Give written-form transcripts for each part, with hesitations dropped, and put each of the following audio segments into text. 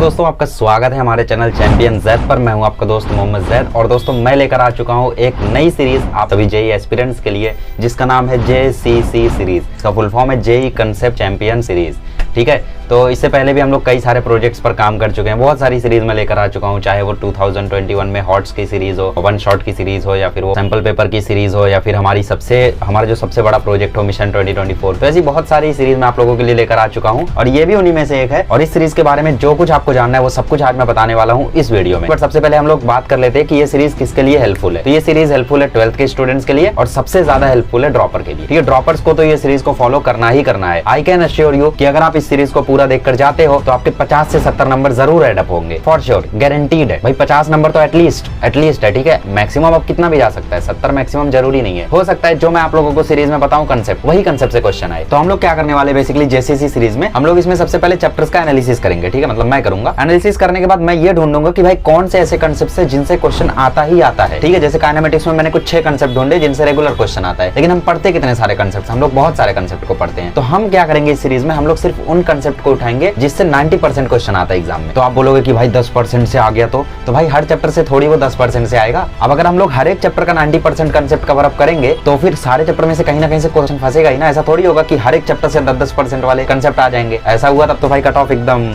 दोस्तों, आपका स्वागत है हमारे चैनल चैंपियन जैद पर। मैं हूं आपका दोस्त मोहम्मद जैद और दोस्तों मैं लेकर आ चुका हूं एक नई सीरीज आप सभी जेई एस्पिरेंट्स के लिए, जिसका नाम है JCC सीरीज। इसका फुल फॉर्म है जेई कंसेप्ट चैंपियन सीरीज। ठीक है, तो इससे पहले भी हम लोग कई सारे प्रोजेक्ट्स पर काम कर चुके हैं। बहुत सारी सीरीज में लेकर आ चुका हूं, चाहे वो 2021 में हॉट्स की सीरीज हो, वन शॉट की सीरीज हो, या फिर वो सैंपल पेपर की सीरीज हो, या फिर हमारा जो सबसे बड़ा प्रोजेक्ट हो मिशन 2024। तो ऐसी बहुत सारी सीरीज मैं आप लोगों के लिए लेकर आ चुका हूं और ये भी उन्हीं में से एक है। और इस सीरीज के बारे में जो कुछ आपको जानना है वो सब कुछ आज मैं बताने वाला हूं इस वीडियो में। बट सबसे पहले हम लोग बात कर लेते हैं कि ये सीरीज किसके लिए हेल्पफुल है। तो ये सीरीज हेल्पफुल है 12th के स्टूडेंट्स के लिए और सबसे ज्यादा हेल्पफुल है ड्रॉपर के लिए। ठीक है, ड्रॉपर्स को तो ये सीरीज को फॉलो करना ही करना है। आई कैन अश्योर यू कि अगर आप इस सीरीज को पूरा देखकर जाते हो तो आपके 50 से 70 नंबर जरूर एड अप होंगे, फॉर श्योर, गारंटीड है भाई। 50 नंबर तो एटलीस्ट है। ठीक है, मैक्सिमम अब कितना भी जा सकता है, 70 मैक्सिमम जरूरी नहीं है। हो सकता है जो मैं आप लोगों को सीरीज में बताऊं कंसेप्ट, वही कंसेप्ट से क्वेश्चन आए। तो हम लोग क्या करने वाले बेसिकली JCC सीरीज में, हम लोग इसमें सबसे पहले चैप्टर्स का एनालिसिस करेंगे। ठीक है, मतलब मैं करूंगा। एनालिसिस करने के बाद मैं ये ढूंढूंगा कि भाई कौन से ऐसे कंसेप्ट है जिनसे क्वेश्चन आता ही आता है। ठीक है, जैसे काइनेमेटिक्स में मैंने कुछ 6 कंसेप्ट ढूंढे जिनसे रेगुलर क्वेश्चन आता है, लेकिन हम पढ़ते कितने सारे कंसेप्ट, हम लोग बहुत सारे कंसेप्ट को पढ़ते हैं। तो हम क्या करेंगे इस सीरीज में, हम लोग सिर्फ उन कंसेप्ट को उठाएंगे जिससे 90% क्वेश्चन आता है एग्जाम में। तो आप बोलोगे कि भाई 10% से आ गया तो भाई हर चैप्टर से थोड़ी वो 10% से आएगा। अब अगर हम लोग हर एक चैप्टर का 90% कंसेप्ट कवर अप करेंगे तो फिर सारे चैप्टर में से कहीं ना कहीं से क्वेश्चन फंसेगा ही ना। ऐसा थोड़ी होगा कि हर एक चैप्टर से 10% वाले कंसेप्ट आ जाएंगे। ऐसा हुआ तब तो भाई कट ऑफ एकदम,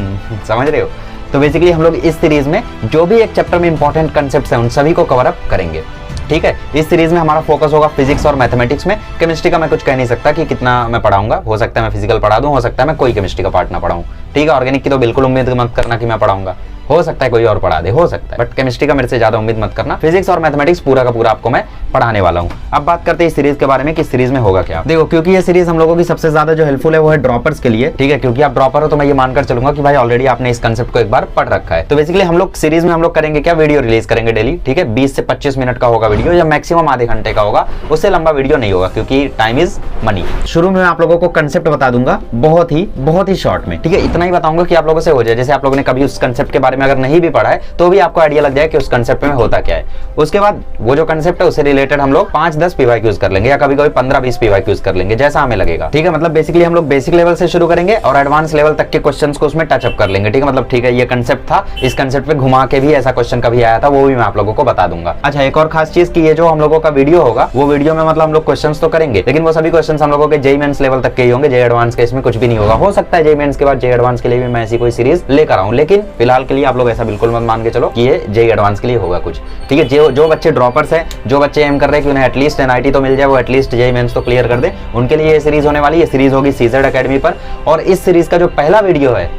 समझ रहे हो। तो बेसिकली हम लोग इस सीरीज में जो भी एक चैप्टर में इंपॉर्टेंट कंसेप्ट्स हैं उन सभी को कवर अप करेंगे। ठीक है, इस सीरीज में हमारा फोकस होगा फिजिक्स और मैथमेटिक्स में। केमिस्ट्री का मैं कुछ कह नहीं सकता कि कितना मैं पढ़ाऊंगा। हो सकता है मैं फिजिकल पढ़ा दूं, हो सकता है मैं कोई केमिस्ट्री का पार्ट ना पढ़ाऊं। ठीक है, ऑर्गेनिक की तो बिल्कुल उम्मीद मत करना कि मैं पढ़ाऊंगा, हो सकता है कोई और पढ़ा दे, हो सकता है, बट केमिस्ट्री का मेरे से ज्यादा उम्मीद मत करना। फिजिक्स और मैथमेटिक्स पूरा का पूरा आपको मैं पढ़ाने वाला हूं। अब बात करते हैं इस सीरीज के बारे में कि इस सीरीज में होगा क्या। देखो, क्योंकि ये सीरीज हम लोगों की सबसे ज्यादा जो हेल्पफुल है वो है ड्रॉपर्स के लिए। ठीक है, क्योंकि आप ड्रॉपर हो तो मैं ये मानकर चलूंगा कि भाई ऑलरेडी आपने इस कंसेप्ट को एक बार पढ़ रखा है। तो बेसिकली हम लोग सीरीज में हम लोग करेंगे क्या, वीडियो रिलीज करेंगे डेली। ठीक है, 20 से 25 मिनट का होगा वीडियो, या मैक्सिमम आधे घंटे का होगा, उससे लंबा वीडियो नहीं होगा क्योंकि टाइम इज मनी। शुरू में मैं आप लोगों को कंसेप्ट बता दूंगा बहुत ही शॉर्ट में। ठीक है, इतना ही बताऊंगा कि आप लोगों से हो जाए, जैसे आप लोगों ने कभी उस कंसेप्ट के बारे में अगर नहीं भी पढ़ा है तो भी आपको आइडिया लग जाए कि उस कंसेप्ट में होता क्या है। उसके बाद वो जो कंसेप्ट है उससे रिलेटेड हम लोग 5-10 PYQs कर लेंगे, या कभी कभी 15-20 PYQs कर लेंगे, जैसा हमें लगेगा। ठीक है, मतलब बेसिकली हम लोग बेसिक लेवल से शुरू करेंगे और एडवांस लेवल तक के क्वेश्चंस को उसमें टचअप कर लेंगे। ठीक है, मतलब ठीक है ये कंसेप्ट था, इस कंसेप्ट पे घुमा के भी ऐसा क्वेश्चन कभी आया था, वो भी मैं आप लोगों को बता दूंगा। अच्छा, एक और खास चीज कि ये जो हम लोगों का वीडियो होगा वो वीडियो में मतलब हम लोग क्वेश्चंस तो करेंगे, लेकिन वो सभी क्वेश्चंस हम लोगों के जेईई मेंस लेवल तक के ही होंगे। जेईई एडवांस के इसमें कुछ भी नहीं होगा। हो सकता है जेईई मेंस के बाद जेईई एडवांस के लिए भी मैं ऐसी कोई सीरीज लेकर आऊं, लेकिन फिलहाल के लिए आप लोग ऐसा बिल्कुल मत मान के चलो कि ये जेईई एडवांस के लिए होगा कुछ। ठीक है, जो बच्चे ड्रॉपर्स हैं, जो बच्चे एम कर रहे हैं कि उन्हें एटलीस्ट NIT तो मिल जाए, वो एटलीस्ट जेईई मेंस तो क्लियर कर दे, उनके लिए ये सीरीज होने वाली है। ये सीरीज होगी CZ अकेडमी पर और इस सीरीज का जो पहला वीडियो है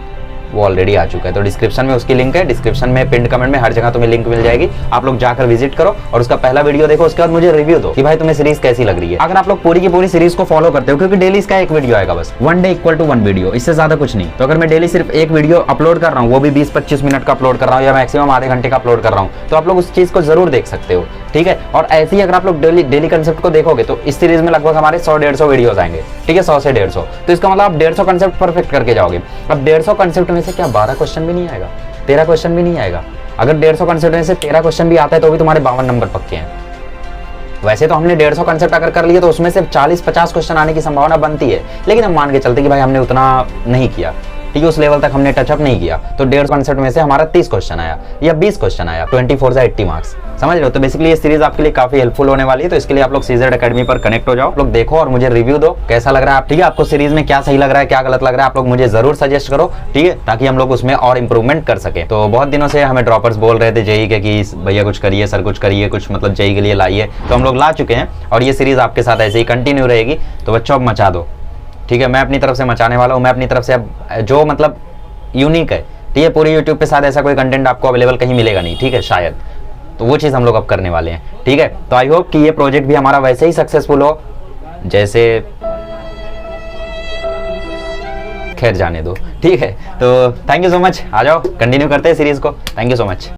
वो ऑलरेडी आ चुका है। तो डिस्क्रिप्शन में उसकी लिंक है, डिस्क्रिप्शन में पिन कमेंट में हर जगह तुम्हें लिंक मिल जाएगी। आप लोग जाकर विजिट करो और उसका पहला वीडियो देखो, उसके बाद मुझे रिव्यू दो कि भाई तुम्हें सीरीज कैसी लग रही है। अगर आप लोग पूरी की पूरी सीरीज को फॉलो करते हो, क्योंकि डेली इसका एक वीडियो आएगा बस, 1 डे इक्वल टू 1 वीडियो, इससे ज्यादा कुछ नहीं। तो अगर मैं डेली सिर्फ एक वीडियो अपलोड कर रहा हूँ, वो भी 20-25 मिनट का अपलोड कर रहा हूँ, या मैक्सिमम आधे घंटे का अपलोड कर रहा हूँ, तो आप लोग उस चीज को जरूर देख सकते हो। ठीक है, और ऐसे ही अगर आप लोग डेली कंसेप्ट को देखोगे तो इस सीरीज में लगभग हमारे 100-150 वीडियोस आएंगे। ठीक है, 100 से 150, तो इसका मतलब आप 150 कंसेप्ट परफेक्ट करके जाओगे। अब 150 कंसेप्ट में से क्या 12 क्वेश्चन भी नहीं आएगा, 13 क्वेश्चन भी नहीं आएगा? अगर 150 कंसेप्ट में से 13 क्वेश्चन भी आता है तो भी तुम्हारे 52 नंबर पक्के हैं। वैसे तो हमने 150 कंसेप्ट अगर कर लिए तो उसमें से 40-50 क्वेश्चन आने की संभावना बनती है, लेकिन हम मान के चलते कि भाई हमने उतना नहीं किया। ठीक है, उस लेवल तक हमने टचअप नहीं किया, तो 150 कंसेप्ट में से हमारा 30 क्वेश्चन आया या 20 क्वेश्चन आया, 24 से 80 मार्क्स, समझ रहे हो। तो बेसिकली ये सीरीज आपके लिए काफी हेल्पफुल होने वाली है। तो इसके लिए आप लोग CZ अकेडमी पर कनेक्ट हो जाओ, लोग देखो और मुझे रिव्यू दो कैसा लग रहा है। ठीक है, आपको सीरीज में क्या सही लग रहा है, क्या गलत लग रहा है, आप लोग मुझे जरूर सजेस्ट करो। ठीक है, ताकि हम लोग उसमें और इंप्रूवमेंट कर सके। तो बहुत दिनों से हमें ड्रॉपर्स बोल रहे थे जेईई के कि भैया कुछ करिए, सर कुछ करिए, कुछ मतलब जेईई के लिए लाइए, तो हम लोग ला चुके हैं और ये सीरीज आपके साथ ऐसे ही कंटिन्यू रहेगी। तो बच्चों अब मचा दो। ठीक है, मैं अपनी तरफ से मचाने वाला हूँ। मैं अपनी तरफ से अब जो मतलब यूनिक है, ठीक है, पूरी यूट्यूब पे साथ ऐसा कोई कंटेंट आपको अवेलेबल कहीं मिलेगा नहीं। ठीक है, शायद, तो वो चीज़ हम लोग अब करने वाले हैं। ठीक है, तो आई होप कि ये प्रोजेक्ट भी हमारा वैसे ही सक्सेसफुल हो जैसे, खैर जाने दो। ठीक है, तो थैंक यू सो मच। आ जाओ कंटिन्यू करते हैं सीरीज को। Thank you so much.